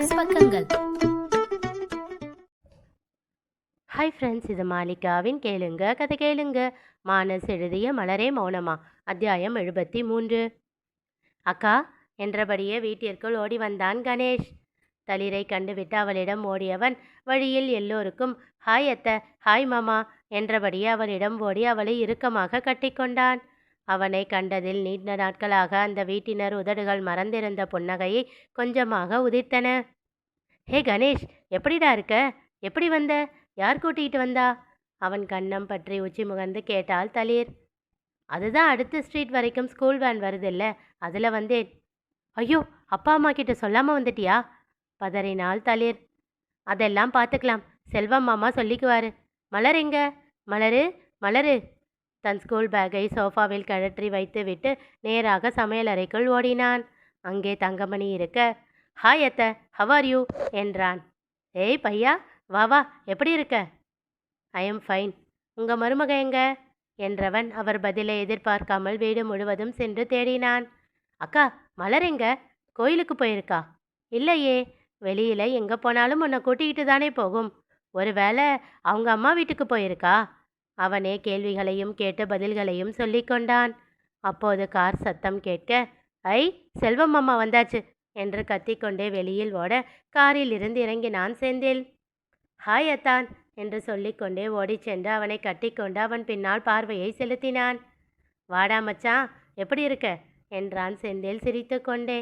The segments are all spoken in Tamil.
மானஸ் பக்கங்கள். ஹாய் ஃப்ரெண்ட்ஸ், இது மாலிகாவின் கேளுங்க கதை கேளுங்க. மானஸ் எழுதிய மலரே மௌனமா, அத்தியாயம் 73. அக்கா என்றபடியே வீட்டிற்குள் ஓடி வந்தான் கணேஷ். தளிரை கண்டுவிட்டு அவளிடம் ஓடியவன் வழியில் எல்லோருக்கும் ஹாய் அத்தை, ஹாய் மாமா என்றபடியே அவளிடம் ஓடி அவளை இறுக்கமாக கட்டிக்கொண்டான். அவனை கண்டதில் நீண்ட நாட்களாக அந்த வீட்டினர் உதடுகள் மறந்திருந்த புன்னகையை கொஞ்சமாக உதிர்த்தன. ஹே கணேஷ், எப்படிடா இருக்க? எப்படி வந்த? யார் கூட்டிகிட்டு வந்தா? அவன் கன்னம் பற்றி உச்சி முகர்ந்து கேட்டாள் தளிர். அதுதான் அடுத்த ஸ்ட்ரீட் வரைக்கும் ஸ்கூல் வேன் வருதில்ல, அதில் வந்தேன். ஐயோ, அப்பா அம்மா கிட்ட சொல்லாமல் வந்துட்டியா? பதறினாள் தளிர். அதெல்லாம் பார்த்துக்கலாம், செல்வம் மாமா சொல்லிக்குவாரு. மலர் எங்க? மலரு, மலரு. தன் ஸ்கூல் பேக்கை சோஃபாவில் கழற்றி வைத்துவிட்டு நேராக சமையலறைக்குள் ஓடினான். அங்கே தங்கமணி இருக்க, ஹாய் அத்தை, ஹவ் ஆர் யூ என்றான். ஏய் பையா, வா வா, எப்படி இருக்க? I am fine. உங்கள் மருமக எங்க என்றவன் அவர் பதிலை எதிர்பார்க்காமல் வீடு முழுவதும் சென்று தேடினான். அக்கா, மலர் எங்க? கோயிலுக்கு போயிருக்கா? இல்லையே, வெளியில் எங்கே போனாலும் உன்னை கூட்டிக்கிட்டு தானே போகும். ஒருவேளை அவங்க அம்மா வீட்டுக்கு போயிருக்கா? அவனே கேள்விகளையும் கேட்டு பதில்களையும் சொல்லி கொண்டான். அப்போது கார் சத்தம் கேட்க, ஐ செல்வம் அம்மா வந்தாச்சு என்று கத்திக்கொண்டே வெளியில் ஓட காரில் இருந்து இறங்கினான் செந்தில். ஹாய் அத்தான் என்று சொல்லிக்கொண்டே ஓடிச் சென்று அவனை கட்டிக்கொண்டு அவன் பின்னால் பார்வையை செலுத்தினான். வாடா மச்சான், எப்படி இருக்க என்றான் செந்தில் சிரித்து கொண்டே.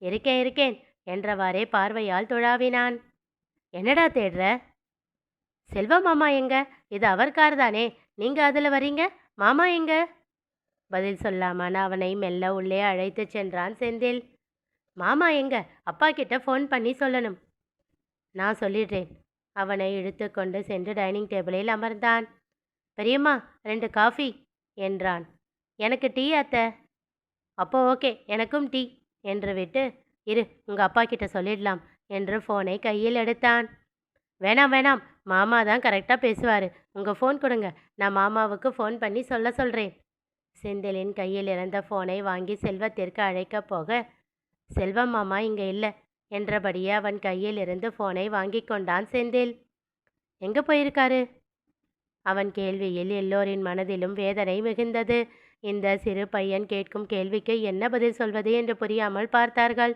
இருக்கேன் இருக்கேன் என்றவாறே பார்வையால் துழாவினான். என்னடா தேடுற? செல்வம் மாமா எங்க? இது அவர் கார் தானே, நீங்க அதில் வரீங்க, மாமா எங்க? பதில் சொல்லாமல் அவனை மெல்ல உள்ளே அழைத்து சென்றான் செந்தில். மாமா எங்க? அப்பா கிட்ட ஃபோன் பண்ணி சொல்லணும். நான் சொல்லிடுறேன். அவனை இழுத்து கொண்டு சென்று டைனிங் டேபிளில் அமர்ந்தான். பெரியம்மா, 2 காஃபி என்றான். எனக்கு டீ அத்தை. அப்போ ஓகே, எனக்கும் டீ என்று விட்டு, இரு உங்கள் அப்பா கிட்ட சொல்லிடலாம் என்று ஃபோனை கையில் எடுத்தான். வேணாம் வேணாம், மாமா தான் கரெக்டாக பேசுவார். உங்கள் ஃபோன் கொடுங்க, நான் மாமாவுக்கு ஃபோன் பண்ணி சொல்கிறேன். செந்திலின் கையில் இருந்த ஃபோனை வாங்கி செல்வத்திற்கு அழைக்கப் போக, செல்வம் மாமா இங்கே இல்லை என்றபடியே அவன் கையில் இருந்து ஃபோனை வாங்கி கொண்டான் செந்தில். எங்கே போயிருக்காரு? அவன் கேள்வியில் எல்லோரின் மனதிலும் வேதனை மிகுந்தது. இந்த சிறு பையன் கேட்கும் கேள்விக்கு என்ன பதில் சொல்வது என்று புரியாமல் பார்த்தார்கள்.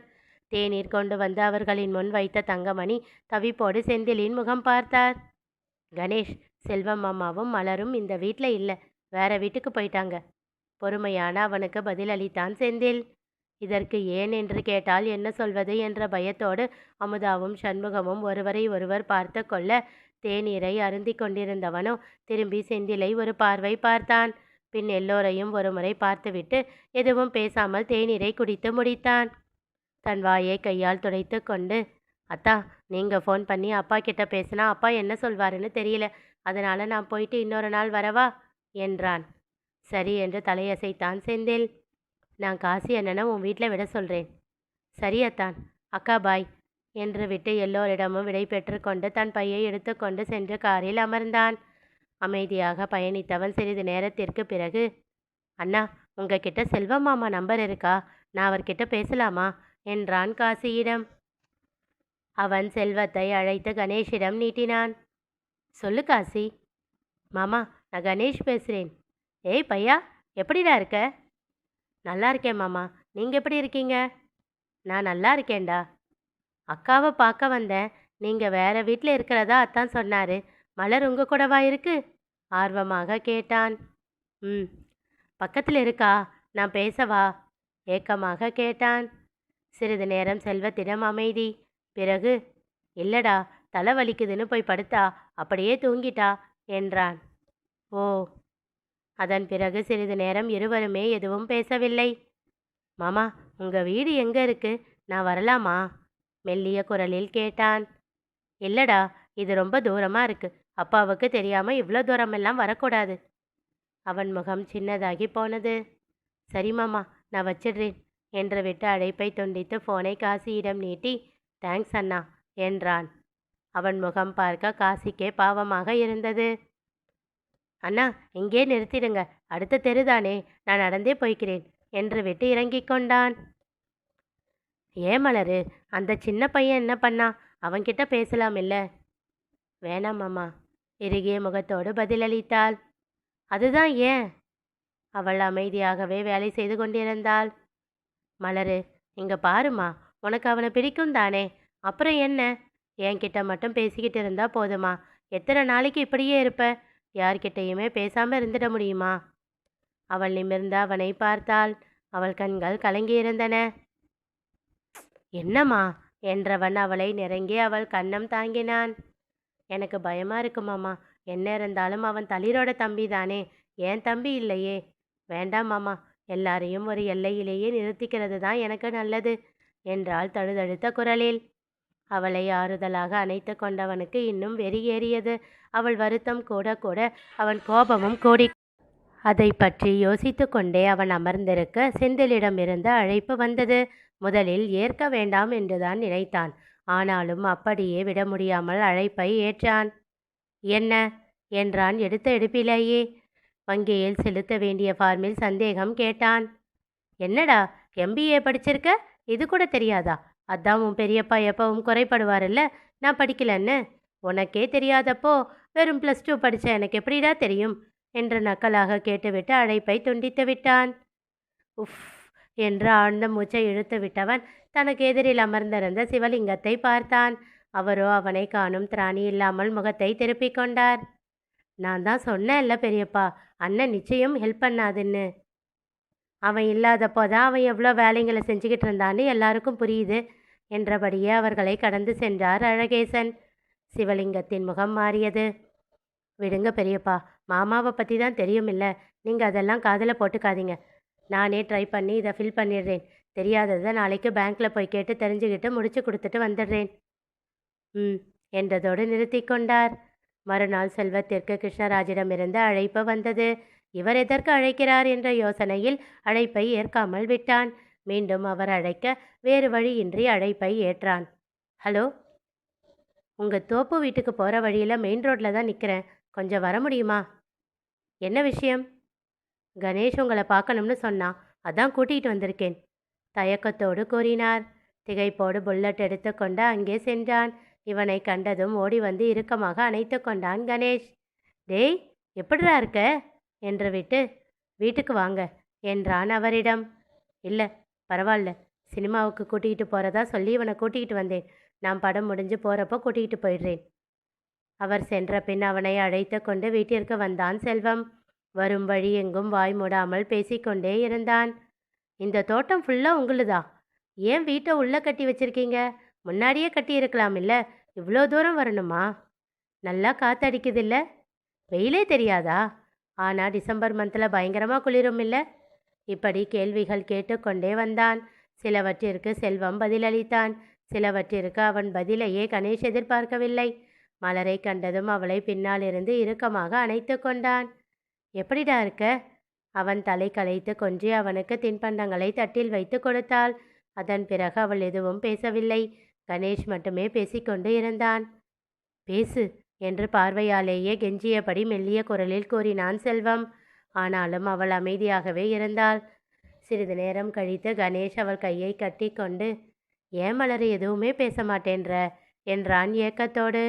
தேநீர் கொண்டு வந்து அவர்களின் முன் வைத்த தங்கமணி தவிப்போடு செந்திலின் முகம் பார்த்தார். கணேஷ், செல்வம் மாமாவும் மலரும் இந்த வீட்டில் இல்லை, வேற வீட்டுக்கு போயிட்டாங்க. பொறுமையான அவனுக்கு பதில் அளித்தான் செந்தில். இதற்கு ஏன் என்று கேட்டால் என்ன சொல்வது என்ற பயத்தோடு அமுதாவும் சண்முகமும் ஒருவரை ஒருவர் பார்த்து கொள்ள, தேநீரை அருந்தி கொண்டிருந்தவனோ திரும்பி செந்திலை ஒரு பார்வை பார்த்தான். பின் எல்லோரையும் ஒருமுறை பார்த்துவிட்டு எதுவும் பேசாமல் தேநீரை குடித்து முடித்தான். தன் வாயை கையால் துடைத்து கொண்டு, அத்தா, நீங்கள் ஃபோன் பண்ணி அப்பா கிட்ட பேசினா அப்பா என்ன சொல்வாருன்னு தெரியல, அதனால் நான் போயிட்டு இன்னொரு நாள் வரவா என்றான். சரி என்று தலையசைத்தான் செந்தில். நான் காசி அண்ணனை உன் வீட்டில் விட சொல்கிறேன். சரி அத்தான், அக்கா பாய் என்று விட்டு எல்லோரிடமும் விடை பெற்று கொண்டு தன் பையை எடுத்துக்கொண்டு சென்று காரில் அமர்ந்தான். அமைதியாக பயணித்தவன் சிறிது நேரத்திற்கு பிறகு, அண்ணா, உங்ககிட்ட செல்வம் மாமா நம்பர் இருக்கா? நான் அவர்கிட்ட பேசலாமா என்றான் காசியிடம். அவன் செல்வத்தை அழைத்து கணேஷிடம் நீட்டினான். சொல்லு காசி. மாமா, நான் கணேஷ் பேசுகிறேன். ஏய் பையா, எப்படிடா இருக்க? நல்லா இருக்கேன் மாமா, நீங்கள் எப்படி இருக்கீங்க? நான் நல்லா இருக்கேன்டா. அக்காவை பார்க்க வந்தேன், நீங்கள் வேற வீட்டில் இருக்கிறதா அத்தான் சொன்னார். மலர் உங்கள் கூடவா இருக்கு? ஆர்வமாக கேட்டான். பக்கத்தில் இருக்கா, நான் பேசவா? ஏக்கமாக கேட்டான். சிறிது நேரம் செல்வத்திடம் அமைதி. பிறகு, இல்லடா, தலை வலிக்குதுன்னு போய் படுத்தா, அப்படியே தூங்கிட்டா என்றான். ஓ. அதன் பிறகு சிறிது நேரம் இருவருமே எதுவும் பேசவில்லை. மாமா, உங்கள் வீடு எங்கே இருக்கு? நான் வரலாமா மெல்லிய குரலில் கேட்டான். இல்லடா, இது ரொம்ப தூரமாக இருக்கு, அப்பாவுக்கு தெரியாமல் இவ்வளோ தூரமெல்லாம் வரக்கூடாது. அவன் முகம் சின்னதாகி போனது. சரி மாமா, நான் வச்சிடுறேன் என்று விட்டு அழைப்பை துண்டித்து ஃபோனை காசியிடம் நீட்டி, தேங்க்ஸ் அண்ணா என்றான். அவன் முகம் பார்க்க காசிக்கே பாவமாக இருந்தது. அண்ணா, இங்கே நிறுத்திடுங்க, அடுத்த தெருதானே, நான் நடந்தே போய்க்கிறேன் என்று விட்டு இறங்கிக் கொண்டான். ஏன் மலரு, அந்த சின்ன பையன் என்ன பண்ணான்? அவன்கிட்ட பேசலாம் இல்ல? வேணாம் மாமா, இறுகிய முகத்தோடு பதிலளித்தாள். அதுதான் ஏன்? அவள் அமைதியாகவே வேலை செய்து கொண்டிருந்தாள். மலரு, இங்க பாருமா, உனக்கு அவனை பிடிக்கும் தானே? அப்புறம் என்ன? என்கிட்ட மட்டும் பேசிக்கிட்டு இருந்தா போதுமா? எத்தனை நாளைக்கு இப்படியே இருப்ப? யார்கிட்டயுமே பேசாம இருந்துட முடியுமா? அவள் நிமிர்ந்து அவனை பார்த்தாள். அவள் கண்கள் கலங்கியிருந்தன. என்னம்மா என்றவன் அவளை நெருங்கி அவள் கன்னம் தாங்கினான். எனக்கு பயமா இருக்கு மாமா. என்ன இருந்தாலும் அவன் தளிரோட தம்பி தானே, என் தம்பி இல்லையே. வேண்டாம் மாமா, எல்லாரையும் ஒரு எல்லையிலேயே நிறுத்திக்கிறது தான் எனக்கு நல்லது என்றாள் தழுதழுத்த குரலில். அவளை ஆறுதலாக அணைத்து கொண்டவனுக்கு இன்னும் வெறி ஏறியது. அவள் வருத்தம் கூட கூட அவன் கோபமும் கூடி. அதை பற்றி யோசித்து கொண்டே அவன் அமர்ந்திருக்க செந்திலிடமிருந்து அழைப்பு வந்தது. முதலில் ஏற்க வேண்டாம் என்றுதான் நினைத்தான். ஆனாலும் அப்படியே விட முடியாமல் அழைப்பை ஏற்றான். என்ன என்றான் எடுத்த எடுப்பிலேயே. வங்கியில் செலுத்த வேண்டிய ஃபார்மில் சந்தேகம் கேட்டான். என்னடா, எம்பிஏ படிச்சிருக்க? இது கூட தெரியாதா? அதான் உன் பெரியப்பா எப்பவும் குறைப்படுவார்ல, நான் படிக்கலன்னு. உனக்கே தெரியாதப்போ வெறும் +2 படித்த எனக்கு எப்படிடா தெரியும் என்று நக்கலாக கேட்டுவிட்டு அழைப்பை துண்டித்து விட்டான். உஃப் என்று ஆழ்ந்த மூச்சை இழுத்து விட்டவன் தனக்கு எதிரில் அமர்ந்திருந்த சிவலிங்கத்தை பார்த்தான். அவரோ அவனை காணும் திராணி இல்லாமல் முகத்தை திருப்பிக் கொண்டார். நான் தான் சொன்னேன்ல பெரியப்பா, அண்ணன் நிச்சயம் ஹெல்ப் பண்ணாதுன்னு. அவன் இல்லாதப்போ தான் அவன் எவ்வளோ வேலைங்களை செஞ்சுக்கிட்டு இருந்தான்னு எல்லாருக்கும் புரியுது என்றபடியே அவர்களை கடந்து சென்றார் அழகேசன். சிவலிங்கத்தின் முகம் மாறியது. விடுங்க பெரியப்பா, மாமாவை பற்றி தான் தெரியுமில்ல, நீங்கள் அதெல்லாம் காதில் போட்டுக்காதீங்க. நானே ட்ரை பண்ணி இதை ஃபில் பண்ணிடுறேன். தெரியாததை நாளைக்கு பேங்க்கில் போய் கேட்டு தெரிஞ்சுக்கிட்டு முடிச்சு கொடுத்துட்டு வந்துடுறேன். என்றதோடு நிறுத்தி கொண்டார். மறுநாள் செல்வத்திற்கு கிருஷ்ணராஜிடமிருந்து அழைப்பு வந்தது. இவர் எதற்கு அழைக்கிறார் என்ற யோசனையில் அழைப்பை ஏற்காமல் விட்டான். மீண்டும் அவர் அழைக்க வேறு வழியின்றி அழைப்பை ஏற்றான். ஹலோ, உங்கள் தோப்பு வீட்டுக்கு போகிற வழியில் மெயின் ரோட்டில் தான் நிற்கிறேன். கொஞ்சம் வர முடியுமா? என்ன விஷயம்? கணேஷ் உங்களை பார்க்கணும்னு சொன்னான், அதான் கூட்டிகிட்டு வந்திருக்கேன் தயக்கத்தோடு கூறினார். திகைப்போடு புல்லட் எடுத்து கொண்டு அங்கே சென்றான். இவனை கண்டதும் ஓடி வந்து இறுக்கமாக அணைத்து கொண்டான் கணேஷ். டேய், எப்படிரா இருக்க என்று விட்டு வீட்டுக்கு வாங்க என்றான் அவரிடம். இல்லை பரவாயில்ல, சினிமாவுக்கு கூட்டிகிட்டு போகிறதா சொல்லி இவனை கூட்டிகிட்டு வந்தேன். நான் படம் முடிஞ்சு போகிறப்போ கூட்டிகிட்டு போயிடுறேன். அவர் சென்ற பின் அவனை அழைத்து கொண்டு வீட்டிற்கு வந்தான் செல்வம். வரும் வழி எங்கும் வாய் மூடாமல் பேசிக்கொண்டே இருந்தான். இந்த தோட்டம் ஃபுல்லாக உங்களுதா? ஏன் வீட்டை உள்ளே கட்டி வச்சிருக்கீங்க? முன்னாடியே கட்டி இருக்கலாம் இல்லை? இவ்வளோ தூரம் வரணுமா? நல்லா காற்றடிக்குதில்ல? வெயிலே தெரியாதா? ஆனால் டிசம்பர் மந்தில் பயங்கரமாக குளிரும் இல்லை? இப்படி கேள்விகள் கேட்டுக்கொண்டே வந்தான். சிலவற்றிற்கு செல்வம் பதிலளித்தான். சிலவற்றிற்கு அவன் பதிலையே கணேஷ் எதிர்பார்க்கவில்லை. மலரை கண்டதும் அவளை பின்னால் இருந்து இறுக்கமாக அணைத்து கொண்டான். எப்படிடா இருக்க? அவன் தலை கலைத்து கொஞ்சி அவனுக்கு தின்பண்டங்களை தட்டில் வைத்து கொடுத்தாள். அதன் பிறகு அவள் எதுவும் பேசவில்லை. கணேஷ் மட்டுமே பேசிக்கொண்டு இருந்தான். பேசு என்று பார்வையாலேயே கெஞ்சியபடி மெல்லிய குரலில் கூறினான் செல்வம். ஆனாலும் அவள் அமைதியாகவே இருந்தாள். சிறிது நேரம் கழித்து கணேஷ் அவள் கையை கட்டி கொண்டு, ஏன் மலர் எதுவுமே பேச மாட்டேன்ற என்றான் ஏக்கத்தோடு.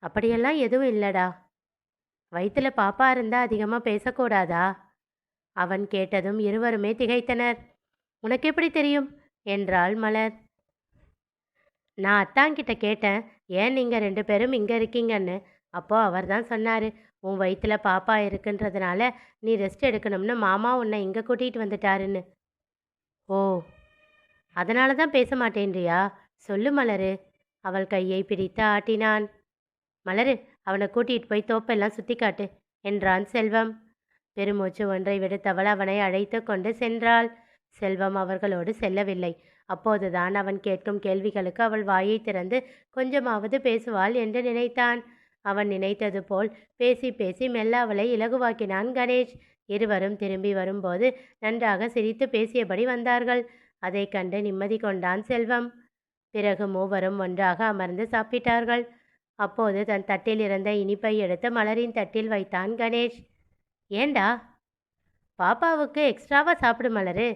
அப்படியெல்லாம் எதுவும் இல்லடா. வயிற்றுல பாப்பா இருந்தால் அதிகமாக பேசக்கூடாதா? அவன் கேட்டதும் இருவருமே திகைத்தனர். உனக்கு எப்படி தெரியும் என்றாள் மலர். நான் அத்தாங்கிட்ட கேட்டேன், ஏன் நீங்கள் 2 பேரும் இங்கே இருக்கீங்கன்னு. அப்போது அவர் தான் சொன்னார், உன் வயிற்றுல பாப்பா இருக்குன்றதுனால நீ ரெஸ்ட் எடுக்கணும்னு மாமா உன்னை இங்கே கூட்டிகிட்டு வந்துட்டாருன்னு. ஓ, அதனால தான் பேச மாட்டேன்றியா? சொல்லு மலரு. அவள் கையை பிடித்து ஆட்டினான். மலரு, அவனை கூட்டிகிட்டு போய் தோப்பெல்லாம் சுற்றி காட்டு என்றான் செல்வம். பெருமூச்சு ஒன்றை விடுத்தவள் அவனை அழைத்து கொண்டு சென்றாள். செல்வம் அவர்களோடு செல்லவில்லை. அப்போதுதான் அவன் கேட்கும் கேள்விகளுக்கு அவள் வாயை திறந்து கொஞ்சமாவது பேசுவாள் என்று நினைத்தான். அவன் நினைத்தது போல் பேசி பேசி மெல்ல அவளை இலகுவாக்கினான் கணேஷ். இருவரும் திரும்பி வரும்போது நன்றாக சிரித்து பேசியபடி வந்தார்கள். அதை கண்டு நிம்மதி கொண்டான் செல்வம். பிறகு மூவரும் ஒன்றாக அமர்ந்து சாப்பிட்டார்கள். அப்போது தன் தட்டில் இருந்த இனிப்பை எடுத்து மலரின் தட்டில் வைத்தான் கணேஷ். ஏண்டா, பாப்பாவுக்கு எக்ஸ்ட்ராவாக சாப்பிடு மலரு.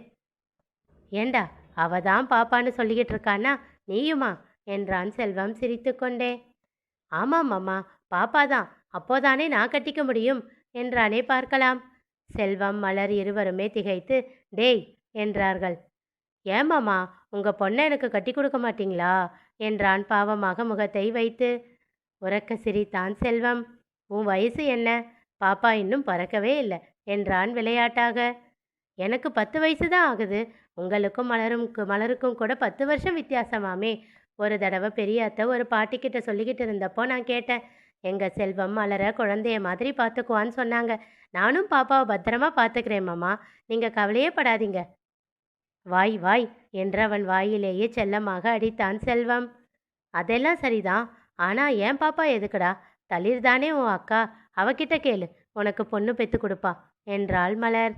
ஏண்டா, அவ தான் பாப்பான்னு சொல்லிக்கிட்டு இருக்கானா, நீயுமா என்றான் செல்வம் சிரித்துக்கொண்டே. ஆமாம் மாமா, பாப்பா தான். அப்போதானே நான் கட்டிக்க முடியும் என்றானே பார்க்கலாம். செல்வம் மலர் இருவருமே திகைத்து டேய் என்றார்கள். ஏமாமா, உங்க பொண்ணை எனக்கு கட்டி கொடுக்க மாட்டீங்களா என்றான் பாவமாக முகத்தை வைத்து. உறக்க சிரித்தான் செல்வம். உன் வயசு என்ன? பாப்பா இன்னும் பறக்கவே இல்லை என்றான் விளையாட்டாக. எனக்கு 10 வயசு தான் ஆகுது. உங்களுக்கும் மலருக்கும் கூட 10 வருஷம் வித்தியாசமாமே. ஒரு தடவை பெரிய அத்தை ஒரு பாட்டிக்கிட்ட சொல்லிக்கிட்டு இருந்தப்போ நான் கேட்டேன். எங்க செல்வம் மலரை குழந்தைய மாதிரி பார்த்துக்குவான்னு சொன்னாங்க. நானும் பாப்பாவை பத்திரமா பார்த்துக்கிறேன் மாமா, நீங்க கவலையே படாதீங்க. வாய் வாய் என்றவன் வாயிலேயே செல்லமாக அடித்தான் செல்வம். அதெல்லாம் சரிதான். ஆனா என் பாப்பா எதுக்குடா? தளிர் தானே உன் அக்கா, அவகிட்ட கேளு, உனக்கு பொண்ணு பெத்து கொடுப்பா என்றாள் மலர்.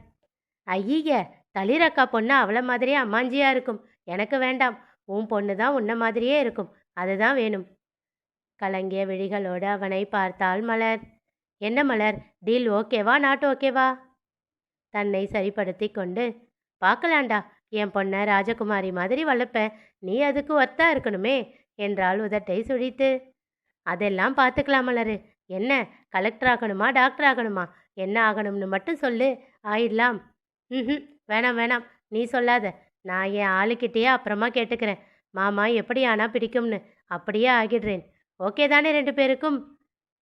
ஐய, தளிர் அக்கா பொண்ணு அவளை மாதிரியே அம்மாஞ்சியா இருக்கும். எனக்கு வேண்டாம். உன் பொண்ணு தான் உன்ன மாதிரியே இருக்கும். அதுதான் வேணும். கலங்கிய விழிகளோடு அவனை பார்த்தாள் மலர். என்ன மலர், டீல் ஓகேவா நாட் ஓகேவா? தன்னை சரிப்படுத்தி கொண்டு, பார்க்கலாண்டா, என் பொண்ணை ராஜகுமாரி மாதிரி வளர்ப்பேன், நீ அதுக்கு ஒத்தா இருக்கணுமே என்றாள் உதட்டை சுழித்து. அதெல்லாம் பார்த்துக்கலாம் மலரு. என்ன, கலெக்டர் ஆகணுமா டாக்டர் ஆகணுமா? என்ன ஆகணும்னு மட்டும் சொல்லு, ஆயிடலாம். ம், வேணாம் வேணாம், நீ சொல்லாத. நான் என் ஆளுக்கிட்டேயே அப்புறமா கேட்டுக்கிறேன். மாமா எப்படி ஆனால் பிடிக்கும்னு. அப்படியே ஆகிடுறேன். ஓகே தானே 2 பேருக்கும்?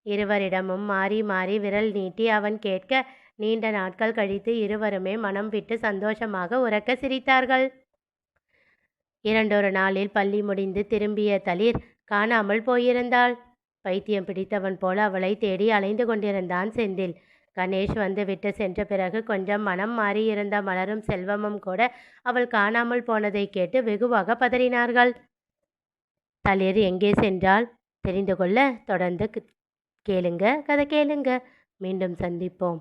இருவரிடமும் மாறி மாறி விரல் நீட்டி அவன் கேட்க, நீண்ட நாட்கள் கழித்து இருவருமே மனம் விட்டு சந்தோஷமாக உறக்க சிரித்தார்கள். 2 நாளில் பள்ளி முடிந்து திரும்பிய தளிர் காணாமல் போயிருந்தாள். பைத்தியம் பிடித்தவன் போல அவளை தேடி அலைந்து கொண்டிருந்தான் செந்தில். கணேஷ் வந்து விட்டு சென்ற பிறகு கொஞ்சம் மனம் மாறியிருந்த மலரும் செல்வமும் கூட அவள் காணாமல் போனதை கேட்டு வெகுவாக பதறினார்கள். தளிர் எங்கே சென்றால் தெரிந்து கொள்ள தொடர்ந்து கேளுங்க, கதை கேளுங்க. மீண்டும் சந்திப்போம்.